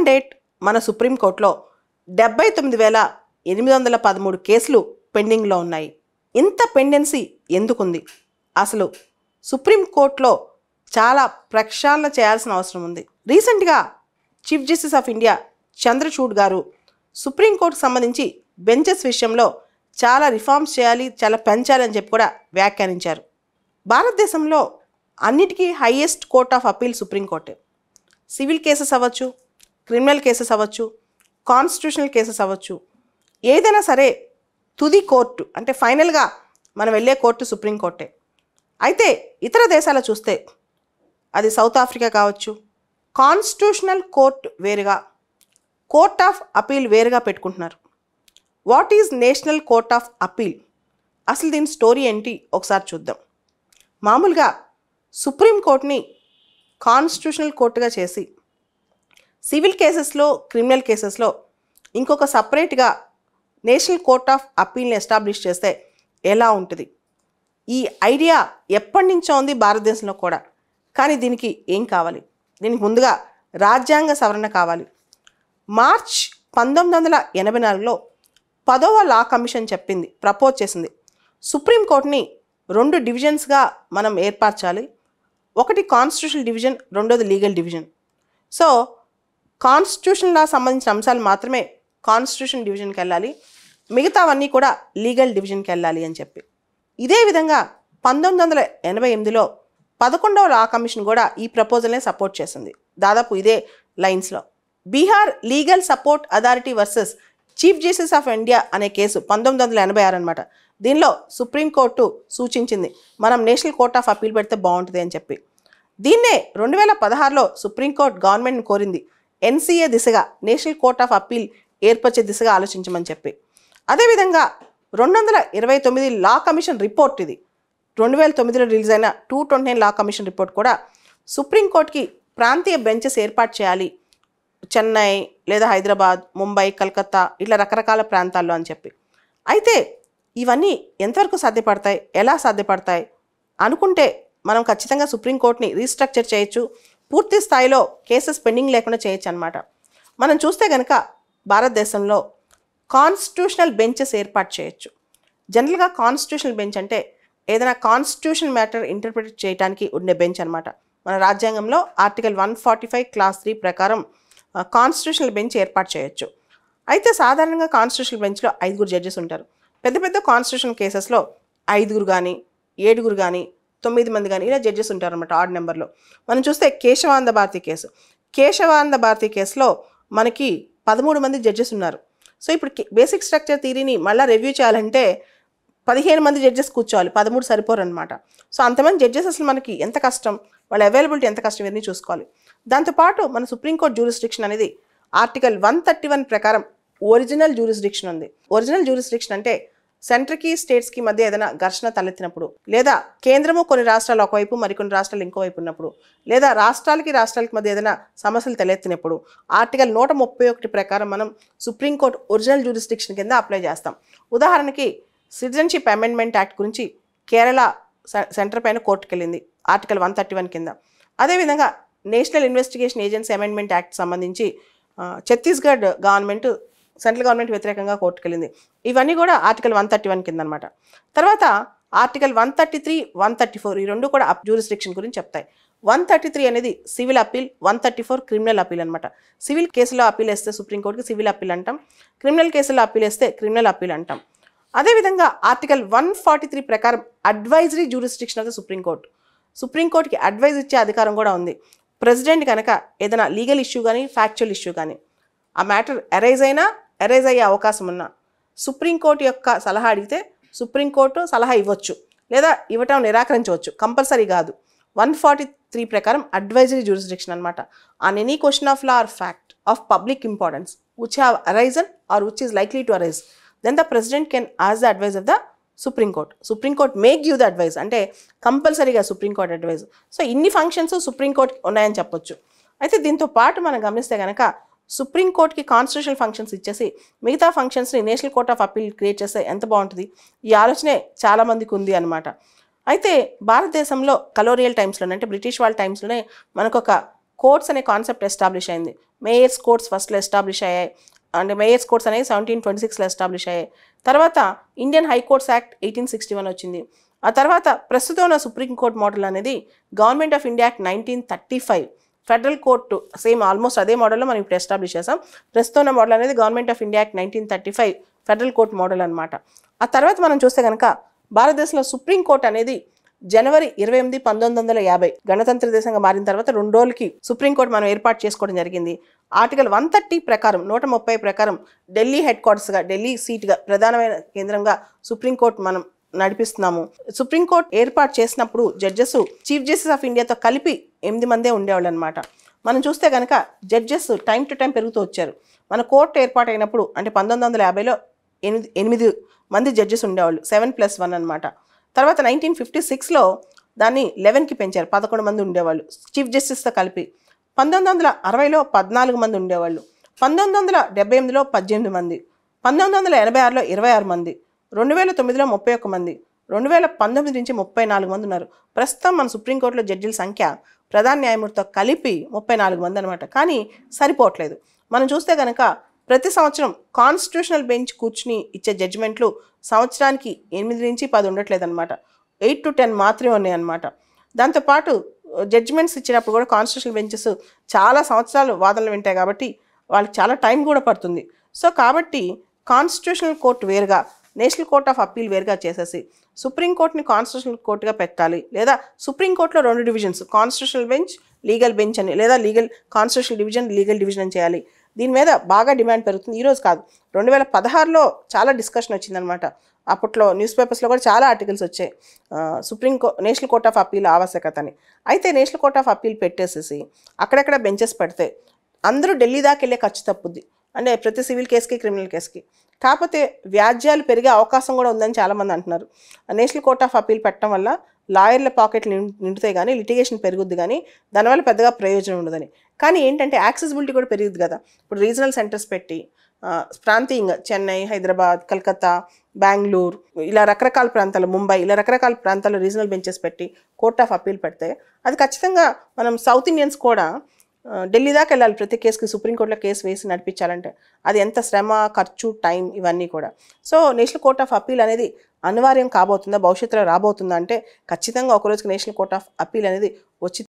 Date మన సుప్రీంకోర్టులో 79,813 కేసులు పెండింగ్లో ఉన్నాయి. ఇంత పెండెన్సీ ఎందుకుంది? అసలు సుప్రీంకోర్టులో చాలా ప్రక్షాళన చేయాల్సిన అవసరం ఉంది. రీసెంట్గా chief justice of India Chandrachud గారు సుప్రీంకోర్టుకు సంబంధించి బెంచెస్ విషయంలో చాలా రిఫార్మ్స్ చేయాలి, చాలా పెంచాలి అని చెప్పి కూడా వ్యాఖ్యానించారు. భారతదేశంలో అన్నిటికీ హైయెస్ట్ కోర్ట్ ఆఫ్ అపీల్ సుప్రీంకోర్టే. సివిల్ కేసెస్ అవ్వచ్చు, క్రిమినల్ కేసెస్ అవ్వచ్చు, కాన్స్టిట్యూషనల్ కేసెస్ అవ్వచ్చు, ఏదైనా సరే తుది కోర్టు అంటే ఫైనల్గా మనం వెళ్ళే కోర్టు సుప్రీంకోర్టే. అయితే ఇతర దేశాలు చూస్తే అది సౌత్ ఆఫ్రికా కావచ్చు, కాన్స్టిట్యూషనల్ కోర్ట్ వేరుగా, కోర్ట్ ఆఫ్ అపీల్ వేరుగా పెట్టుకుంటున్నారు. What is national court of appeal? అసలు దీని స్టోరీ ఏంటి ఒకసారి చూద్దాం. మామూలుగా సుప్రీంకోర్టుని కాన్స్టిట్యూషనల్ కోర్టుగా చేసి సివిల్ కేసెస్లో, క్రిమినల్ కేసెస్లో ఇంకొక సపరేట్గా నేషనల్ కోర్ట్ ఆఫ్ అపీల్ని ఎస్టాబ్లిష్ చేస్తే ఎలా ఉంటుంది? ఈ ఐడియా ఎప్పటి నుంచో ఉంది భారతదేశంలో కూడా. కానీ దీనికి ఏం కావాలి? దీనికి ముందుగా రాజ్యాంగ సవరణ కావాలి. మార్చ్ 1984లో 10వ లా కమిషన్ చెప్పింది, ప్రపోజ్ చేసింది, సుప్రీంకోర్టుని 2 డివిజన్స్గా మనం ఏర్పరచాలి. ఒకటి కాన్స్టిట్యూషనల్ డివిజన్, రెండోది legal division. So constitution law సంబంధించిన అంశాలు మాత్రమే కాన్స్టిట్యూషన్ డివిజన్కి వెళ్ళాలి, మిగతావన్నీ కూడా లీగల్ డివిజన్కి వెళ్ళాలి అని చెప్పి. ఇదే విధంగా 1988లో 11వ లా కమిషన్ కూడా ఈ ప్రపోజల్నే సపోర్ట్ చేసింది, దాదాపు ఇదే లైన్స్లో. Bihar legal support authority versus chief justice of India అనే కేసు 1986 అనమాట. దీనిలో సుప్రీంకోర్టు సూచించింది మనం నేషనల్ కోర్ట్ ఆఫ్ అపీల్ పెడితే బాగుంటుంది అని చెప్పి. దీన్నే 2016లో సుప్రీంకోర్టు గవర్నమెంట్ని కోరింది ఎన్సీఏ దిశగా నేషనల్ కోర్ట్ ఆఫ్ అపీల్ ఏర్పరిచే దిశగా ఆలోచించమని చెప్పి. అదేవిధంగా 229 లా కమిషన్ రిపోర్ట్, ఇది 2009లో రిలీజ్ అయిన 229 లా కమిషన్ రిపోర్ట్ కూడా సుప్రీంకోర్టుకి ప్రాంతీయ బెంచెస్ ఏర్పాటు చేయాలి, చెన్నై లేదా హైదరాబాద్, ముంబై, కలకత్తా ఇట్లా రకరకాల ప్రాంతాల్లో అని చెప్పి. అయితే ఇవన్నీ ఎంతవరకు సాధ్యపడతాయి, ఎలా సాధ్యపడతాయి అనుకుంటే మనం ఖచ్చితంగా సుప్రీంకోర్టుని రీస్ట్రక్చర్ చేయొచ్చు, పూర్తి స్థాయిలో కేసెస్ పెండింగ్ లేకుండా చేయొచ్చు అనమాట. మనం చూస్తే కనుక భారతదేశంలో కాన్స్టిట్యూషనల్ బెంచెస్ ఏర్పాటు చేయొచ్చు. జనరల్గా కాన్స్టిట్యూషనల్ బెంచ్ అంటే ఏదైనా కాన్స్టిట్యూషన్ మ్యాటర్ ఇంటర్ప్రిట్ చేయడానికి ఉండే బెంచ్ అనమాట. మన రాజ్యాంగంలో ఆర్టికల్ 145 క్లాస్ 3 ప్రకారం కాన్స్టిట్యూషనల్ బెంచ్ ఏర్పాటు చేయొచ్చు. అయితే సాధారణంగా కాన్స్టిట్యూషనల్ బెంచ్లో 5 జడ్జెస్ ఉంటారు. పెద్ద పెద్ద కాన్స్టిట్యూషన్ కేసెస్లో 5 కానీ 7 కానీ 9 మంది కానీ ఇలా జడ్జెస్ ఉంటారన్నమాట, ఆడ్ నెంబర్లో. మనం చూస్తే కేశవానంద భారతి కేసులో మనకి 13 మంది జడ్జెస్ ఉన్నారు. సో ఇప్పుడు బేసిక్ స్ట్రక్చర్ థియరీని మళ్ళీ రివ్యూ చేయాలంటే 15 మంది జడ్జెస్ కూర్చోవాలి, 13 సరిపోరు అనమాట. సో అంతమంది జడ్జెస్ అసలు మనకి ఎంత కష్టం, వాళ్ళ అవైలబిలిటీ ఎంత కష్టం, ఇవన్నీ చూసుకోవాలి. దాంతోపాటు మన సుప్రీంకోర్టు జ్యూరిస్డిక్షన్ అనేది ఆర్టికల్ 131 ప్రకారం ఒరిజినల్ జ్యూరిస్డిక్షన్ ఉంది. ఒరిజినల్ జ్యూరిస్డిక్షన్ అంటే సెంటర్కి స్టేట్స్కి మధ్య ఏదైనా ఘర్షణ తలెత్తినప్పుడు, లేదా కేంద్రము కొన్ని రాష్ట్రాలు ఒకవైపు మరికొన్ని రాష్ట్రాలు ఇంకోవైపు ఉన్నప్పుడు, లేదా రాష్ట్రాలకి మధ్య ఏదైనా సమస్యలు తలెత్తినప్పుడు ఆర్టికల్ 131 ప్రకారం మనం సుప్రీంకోర్టు ఒరిజినల్ జ్యూరిస్డిక్షన్ కింద అప్లై చేస్తాం. ఉదాహరణకి సిటిజన్షిప్ అమెండ్మెంట్ యాక్ట్ గురించి కేరళ సెంటర్ పైన కోర్టుకు వెళ్ళింది ఆర్టికల్ 131 కింద. అదేవిధంగా national investigation agency amendment act సంబంధించి ఛత్తీస్గఢ్ గవర్నమెంట్ సెంట్రల్ గవర్నమెంట్ వ్యతిరేకంగా కోర్టుకు వెళ్ళింది. ఇవన్నీ కూడా ఆర్టికల్ 131 కింద అనమాట. తర్వాత ఆర్టికల్ 133, 134 ఈ రెండు కూడా జ్యూరిస్డిక్షన్ గురించి చెప్తాయి. 133 అనేది సివిల్ అప్పీల్, 134 క్రిమినల్ అప్పీల్ అనమాట. సివిల్ కేసులో అప్పీల్ వేస్తే సుప్రీంకోర్టుకి సివిల్ అప్పీల్ అంటాం, క్రిమినల్ కేసులో అప్పీల్ వేస్తే క్రిమినల్ అప్పీల్ అంటాం. అదేవిధంగా ఆర్టికల్ 143 ప్రకారం అడ్వైజరీ జ్యూరిస్డిక్షన్ ఆఫ్ ద సుప్రీంకోర్టుకి అడ్వైజ్ ఇచ్చే అధికారం కూడా ఉంది. ప్రెసిడెంట్ కనుక ఏదైనా లీగల్ ఇష్యూ కానీ ఫ్యాక్చువల్ ఇష్యూ కానీ ఆ మ్యాటర్ అరైజ్ అయ్యే అవకాశం ఉన్నా సుప్రీంకోర్టు యొక్క సలహా అడిగితే సుప్రీంకోర్టు సలహా ఇవ్వచ్చు, లేదా ఇవ్వటం నిరాకరించవచ్చు, కంపల్సరీ కాదు. 143 ప్రకారం అడ్వైజరీ జ్యూరిస్డిక్షన్ అనమాట. On any question of law or fact of public importance which have arisen or which is likely to arise, then the president can ask the advice of the Supreme Court. Supreme Court may give the advice, అంటే కంపల్సరీగా supreme court advise. So ఇన్ని functions supreme కోర్ట్కి ఉన్నాయని చెప్పొచ్చు. అయితే దీంతో పాటు మనం గమనిస్తే కనుక సుప్రీంకోర్టుకి కాన్స్టిట్యూషనల్ ఫంక్షన్స్ ఇచ్చేసి మిగతా ఫంక్షన్స్ని national court of appeal create చేస్తే ఎంత బాగుంటుంది. ఈ ఆలోచనే చాలామందికి ఉంది అనమాట. అయితే భారతదేశంలో కలోనియల్ టైమ్స్లోనే అంటే బ్రిటిష్ వాళ్ళ టైమ్స్లోనే మనకు ఒక కోర్ట్స్ అనే కాన్సెప్ట్ ఎస్టాబ్లిష్ అయింది. మేయర్స్ కోర్ట్స్ ఫస్ట్లో ఎస్టాబ్లిష్ అయ్యాయి. అంటే మేయర్స్ కోర్ట్స్ అనేవి 1726లో ఎస్టాబ్లిష్ అయ్యాయి. తర్వాత ఇండియన్ హైకోర్ట్స్ యాక్ట్ 1861 వచ్చింది. ఆ తర్వాత ప్రస్తుతం ఉన్న సుప్రీంకోర్టు మోడల్ అనేది government of India act 1935. Federal court same almost అదే మోడల్లో మనం ఇప్పుడు ఎస్టాబ్లిష్ చేసాం. ప్రస్తుతం ఉన్న మోడల్ అనేది government of India act 1935 federal court model అనమాట. ఆ తర్వాత మనం చూస్తే కనుక భారతదేశంలో సుప్రీంకోర్టు అనేది జనవరి 28, 1950 గణతంత్ర దేశంగా మారిన తర్వాత 2 రోజులకి సుప్రీంకోర్టు మనం ఏర్పాటు చేసుకోవడం జరిగింది. ఆర్టికల్ 130 ప్రకారం 130 ప్రకారం ఢిల్లీ హెడ్ క్వార్టర్స్గా, ఢిల్లీ సీట్గా, ప్రధానమైన కేంద్రంగా సుప్రీంకోర్టు మనం నడిపిస్తున్నాము. సుప్రీంకోర్టు ఏర్పాటు చేసినప్పుడు జడ్జెస్ చీఫ్ జస్టిస్ ఆఫ్ ఇండియాతో కలిపి 8 మందే ఉండేవాళ్ళు అనమాట. మనం చూస్తే కనుక జడ్జెస్ టైం టు టైం పెరుగుతూ వచ్చారు. మన కోర్టు ఏర్పాటు అయినప్పుడు అంటే 1950లో 8 మంది జడ్జెస్ ఉండేవాళ్ళు, 7+1 అనమాట. తర్వాత 1956లో దాన్ని 11కి పెంచారు, 11 మంది ఉండేవాళ్ళు చీఫ్ జస్టిస్తో కలిపి. 1960లో 14 మంది ఉండేవాళ్ళు, 1978లో 18 మంది, 1986లో 26 మంది, 2009లో 31 మంది, 2019 నుంచి 34 మంది ఉన్నారు. ప్రస్తుతం మన సుప్రీంకోర్టులో జడ్జిల సంఖ్య ప్రధాన న్యాయమూర్తితో కలిపి 34 మంది అనమాట. కానీ సరిపోవట్లేదు. మనం చూస్తే కనుక ప్రతి సంవత్సరం కాన్స్టిట్యూషనల్ బెంచ్ కూర్చుని ఇచ్చే జడ్జిమెంట్లు సంవత్సరానికి 8 నుంచి 10 ఉండట్లేదు అనమాట. 8 to 10 మాత్రమే ఉన్నాయన్నమాట. దాంతోపాటు జడ్జిమెంట్స్ ఇచ్చినప్పుడు కూడా కాన్స్టిట్యూషనల్ బెంచెస్ చాలా సంవత్సరాలు వాదనలు వింటాయి కాబట్టి వాళ్ళకి చాలా టైం కూడా పడుతుంది. సో కాబట్టి కాన్స్టిట్యూషనల్ కోర్టు వేరుగా, నేషనల్ కోర్ట్ ఆఫ్ అప్పీల్ వేరుగా చేసేసి సుప్రీంకోర్టుని కాన్స్టిట్యూషనల్ కోర్టుగా పెట్టాలి. లేదా సుప్రీంకోర్టులో 2 divisions, constitutional bench, legal bench అని, లేదా కాన్స్టిట్యూషనల్ డివిజన్, లీగల్ డివిజన్ అని చేయాలి. దీని మీద బాగా డిమాండ్ పెరుగుతుంది. ఈరోజు కాదు, 2016లో చాలా డిస్కషన్ వచ్చిందనమాట. అప్పట్లో న్యూస్ పేపర్స్లో కూడా చాలా ఆర్టికల్స్ వచ్చాయి నేషనల్ కోర్ట్ ఆఫ్ అప్పీల్ ఆవశ్యకతని. అయితే నేషనల్ కోర్ట్ ఆఫ్ అప్పీల్ పెట్టేసేసి అక్కడెక్కడ బెంచెస్ పెడితే అందరూ ఢిల్లీ దాకా వెళ్ళే ఖర్చు తప్పుద్ది. అంటే ప్రతి సివిల్ కేసుకి, క్రిమినల్ కేసుకి. కాకపోతే వ్యాజ్యాలు పెరిగే అవకాశం కూడా ఉందని చాలామంది అంటున్నారు. నేషనల్ కోర్ట్ ఆఫ్ అప్పీల్ పెట్టడం వల్ల లాయర్ల పాకెట్లు నిండుతాయి కానీ లిటిగేషన్ పెరుగుద్ది, కానీ దానివల్ల పెద్దగా ప్రయోజనం ఉండదని. కానీ ఏంటంటే యాక్సెసిబిలిటీ కూడా పెరుగుద్ది కదా. ఇప్పుడు రీజనల్ సెంటర్స్ పెట్టి ప్రాంతీయంగా చెన్నై, హైదరాబాద్, కలకత్తా, బెంగళూరు, ఇలా రకరకాల ప్రాంతాలు, ముంబై, ఇలా రకరకాల ప్రాంతాల్లో రీజనల్ బెంచెస్ పెట్టి కోర్ట్ ఆఫ్ అప్పీల్ పెడితే అది ఖచ్చితంగా మనం సౌత్ ఇండియన్స్ కూడా ఢిల్లీ దాకా వెళ్ళాలి ప్రతి కేసుకి. సుప్రీంకోర్టులో కేసు వేసి నడిపించాలంటే అది ఎంత శ్రమ, ఖర్చు, టైం, ఇవన్నీ కూడా. So national court of appeal అనేది అనివార్యం కాబోతుందా, భవిష్యత్తులో రాబోతుందా అంటే ఖచ్చితంగా ఒకరోజుకి నేషనల్ కోర్ట్ ఆఫ్ అప్పీల్ అనేది వచ్చి